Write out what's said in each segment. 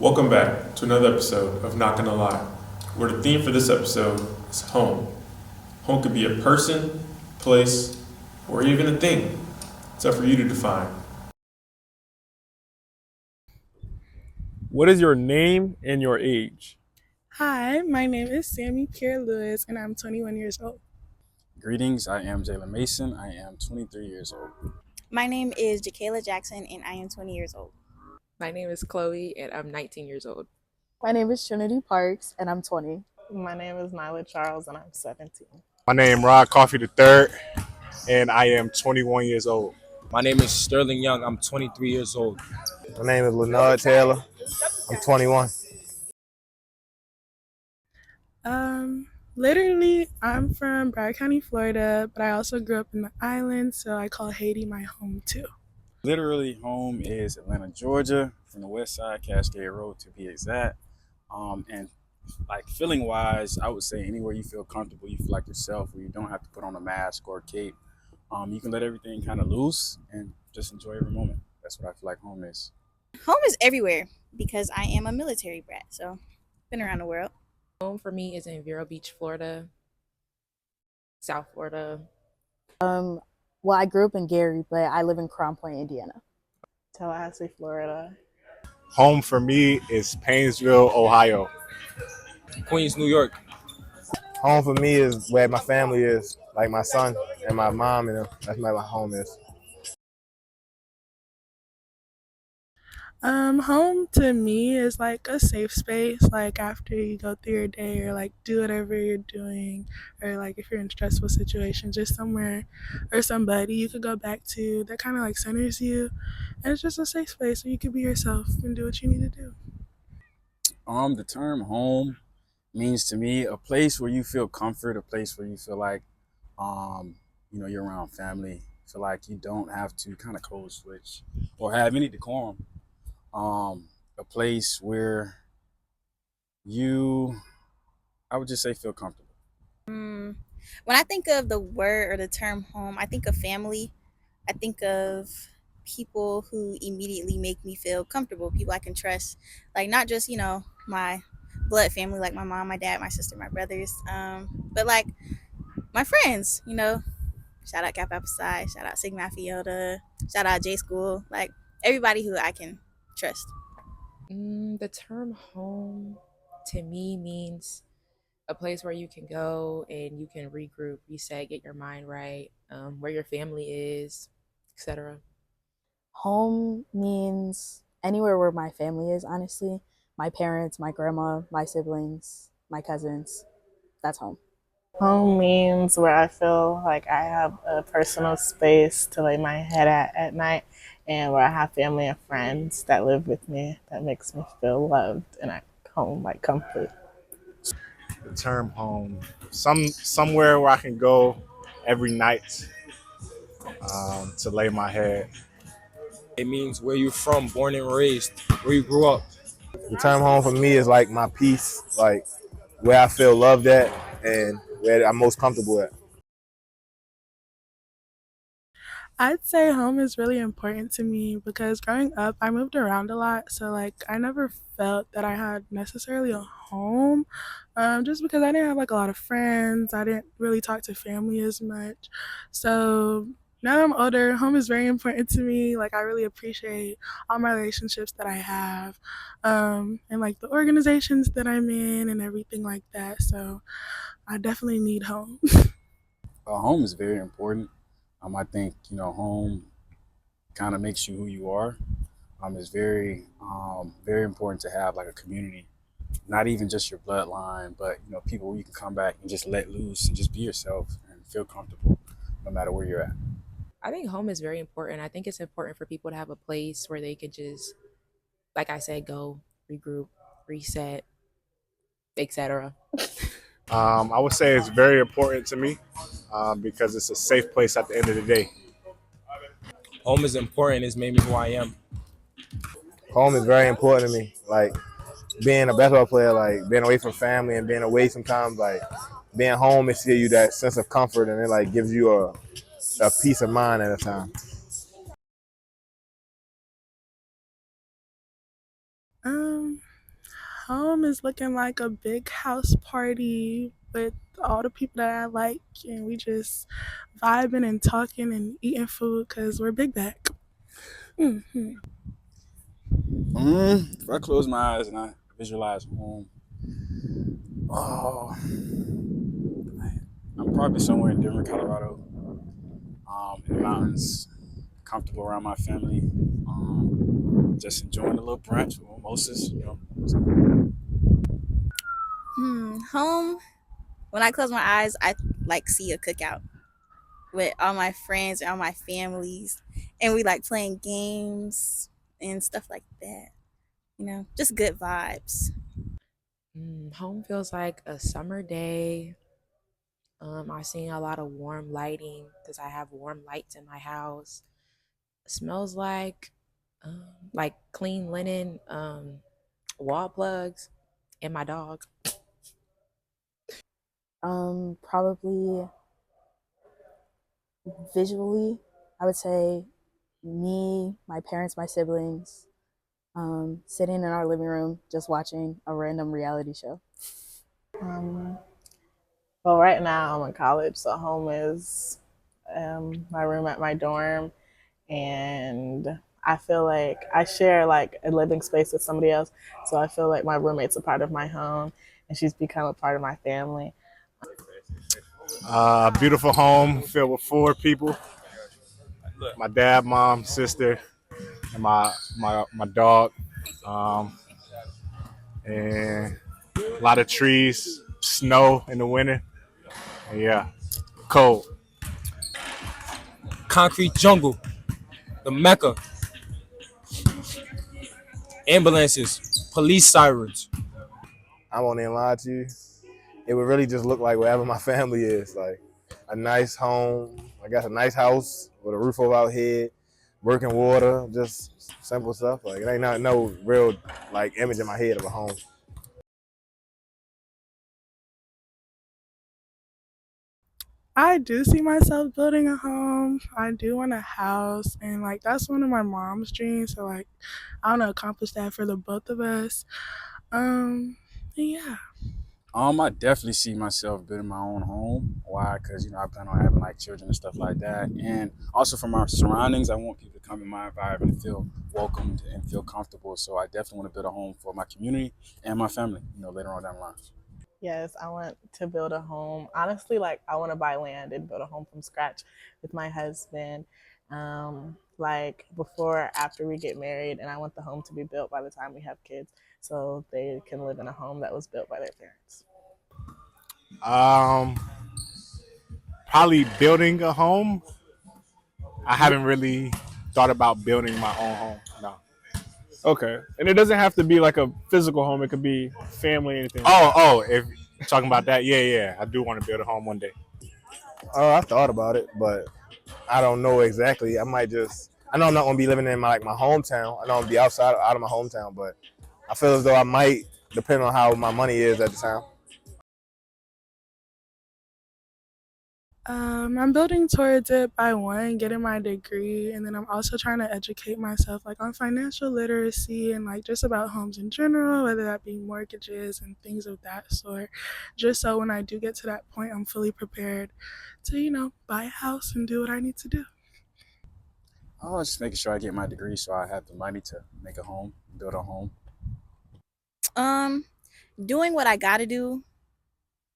Welcome back to another episode of Not Gonna Lie, where the theme for this episode is home. Home could be a person, place, or even a thing. It's up for you to define. What is your name and your age? Hi, my name is Sammy Pierre Lewis, and I'm 21 years old. Greetings, I am Jalen Mason. I am 23 years old. My name is Jakayla Jackson, and I am 20 years old. My name is Chloe, and I'm 19 years old. My name is Trinity Parks, and I'm 20. My name is Nyla Charles, and I'm 17. My name is Rod Coffee III, and I am 21 years old. My name is Sterling Young. I'm 23 years old. My name is Leonard Taylor. I'm 21. Literally, I'm from Broward County, Florida, but I also grew up in the islands, so I call Haiti my home too. Literally, home is Atlanta, Georgia, from the west side, Cascade Road to be exact. And like feeling wise, I would say anywhere you feel comfortable, you feel like yourself, where you don't have to put on a mask or a cape. You can let everything kind of loose and just enjoy every moment. That's what I feel like home is. Home is everywhere because I am a military brat, so been around the world. Home for me is in Vero Beach, Florida, South Florida. Well, I grew up in Gary, but I live in Crown Point, Indiana. Tallahassee, Florida. Home for me is Painesville, Ohio. Queens, New York. Home for me is where my family is, like my son and my mom, and that's where my home is. Home to me is like a safe space, like after you go through your day or like do whatever you're doing, or like if you're in stressful situations, just somewhere or somebody you could go back to that kind of like centers you, and it's just a safe space where you can be yourself and do what you need to do. The term home means to me a place where you feel comfort, a place where you feel like, you're around family, feel like you don't have to kind of code switch or have any decorum. A place where I would just say feel comfortable. When I think of the word or the term home, I think of family. I think of people who immediately make me feel comfortable, people I can trust. Like not just, my blood family, like my mom, my dad, my sister, my brothers, but like my friends, shout out Kappa Alpha Psi, shout out Sigma Phi Iota, shout out J School, like everybody who I can trust. The term home to me means a place where you can go and you can regroup, reset, get your mind right, where your family is, etc. Home means anywhere where my family is, honestly. My parents, my grandma, my siblings, my cousins. That's home. Home means where I feel like I have a personal space to lay my head at night, and where I have family and friends that live with me that makes me feel loved and at home, like comfort. The term home, somewhere where I can go every night to lay my head. It means where you're from, born and raised, where you grew up. The term home for me is like my peace, like where I feel loved at and where I'm most comfortable at. I'd say home is really important to me because growing up, I moved around a lot. So, like, I never felt that I had necessarily a home just because I didn't have, like, a lot of friends. I didn't really talk to family as much. So, now that I'm older, home is very important to me. Like, I really appreciate all my relationships that I have and, like, the organizations that I'm in and everything like that. So, I definitely need home. Home is very important. I think, home kind of makes you who you are. It's very, very important to have like a community, not even just your bloodline, but, people where you can come back and just let loose and just be yourself and feel comfortable no matter where you're at. I think home is very important. I think it's important for people to have a place where they could just, like I said, go, regroup, reset, etc. I would say it's very important to me because it's a safe place at the end of the day. Home is important. It's made me who I am. Home is very important to me. Like being a basketball player, like being away from family and being away sometimes, like being home is give you that sense of comfort, and it like gives you a peace of mind at a time. Home is looking like a big house party with all the people that I like, and we just vibing and talking and eating food because we're big back. Hmm. If I close my eyes and I visualize home, oh, I'm probably somewhere in Denver, Colorado, in the mountains, comfortable around my family, just enjoying a little brunch with mimosas, you know. Home. When I close my eyes, I like see a cookout with all my friends and all my families, and we like playing games and stuff like that. You know, just good vibes. Home feels like a summer day. I've seen a lot of warm lighting because I have warm lights in my house. It smells like clean linen, wall plugs, and my dog. Probably visually, I would say me, my parents, my siblings, sitting in our living room just watching a random reality show. Well, right now I'm in college, so home is my room at my dorm, and I feel like I share like a living space with somebody else, so I feel like my roommate's a part of my home, and she's become a part of my family. A beautiful home filled with 4 people: my dad, mom, sister, and my dog. And a lot of trees, snow in the winter. And yeah, cold. Concrete jungle, the Mecca, ambulances, police sirens. I won't even lie to you. It would really just look like wherever my family is, like a nice home, I guess a nice house with a roof over our head, working water, just simple stuff. Like it ain't not no real like image in my head of a home. I do see myself building a home. I do want a house, and like that's one of my mom's dreams. So like, I want to accomplish that for the both of us. Yeah. I definitely see myself building my own home. Why? Because I plan on having like children and stuff like that, and also from our surroundings, I want people to come in my environment and feel welcomed and feel comfortable. So I definitely want to build a home for my community and my family. Later on down the line. Yes, I want to build a home. Honestly, like I want to buy land and build a home from scratch with my husband. Like before, or after we get married, and I want the home to be built by the time we have kids, so they can live in a home that was built by their parents. Probably building a home. I haven't really thought about building my own home. No. Okay. And it doesn't have to be like a physical home. It could be family, anything. If you're talking about that, yeah. I do want to build a home one day. I thought about it, but I don't know exactly. I know I'm not gonna be living in my hometown. I know I'm gonna be out of my hometown, but I feel as though I might, depending on how my money is at the time. I'm building towards it by one, getting my degree, and then I'm also trying to educate myself like on financial literacy and like just about homes in general, whether that be mortgages and things of that sort. Just so when I do get to that point, I'm fully prepared to, buy a house and do what I need to do. I was just making sure I get my degree so I have the money to make a home, build a home. Doing what I gotta do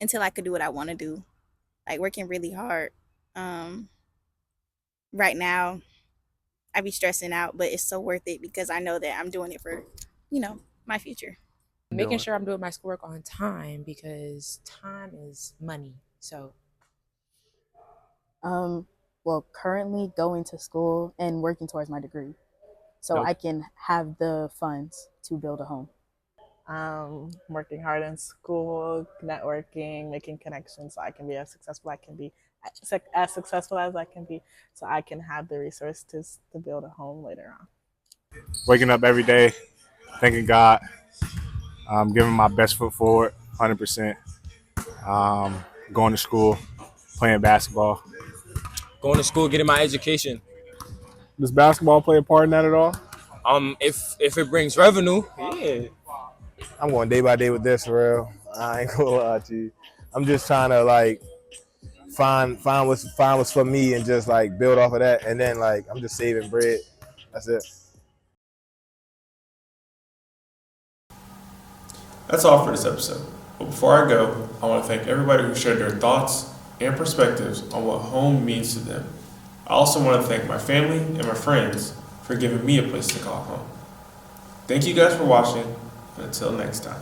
until I could do what I want to do. Like working really hard. Right now, I be stressing out, but it's so worth it because I know that I'm doing it for, my future. Making sure I'm doing my schoolwork on time because time is money. So, Well, currently going to school and working towards my degree, so I can have the funds to build a home. Working hard in school, networking, making connections, so I can be as successful as I can be, so I can have the resources to build a home later on. Waking up every day, thanking God, giving my best foot forward, 100%. Going to school, playing basketball. Going to school, getting my education. Does basketball play a part in that at all? If it brings revenue, yeah. I'm going day by day with this for real. I ain't gonna lie to you. I'm just trying to like find what's for me and just like build off of that. And then like I'm just saving bread. That's it. That's all for this episode. But before I go, I want to thank everybody who shared their thoughts and perspectives on what home means to them. I also want to thank my family and my friends for giving me a place to call home. Thank you guys for watching, and until next time.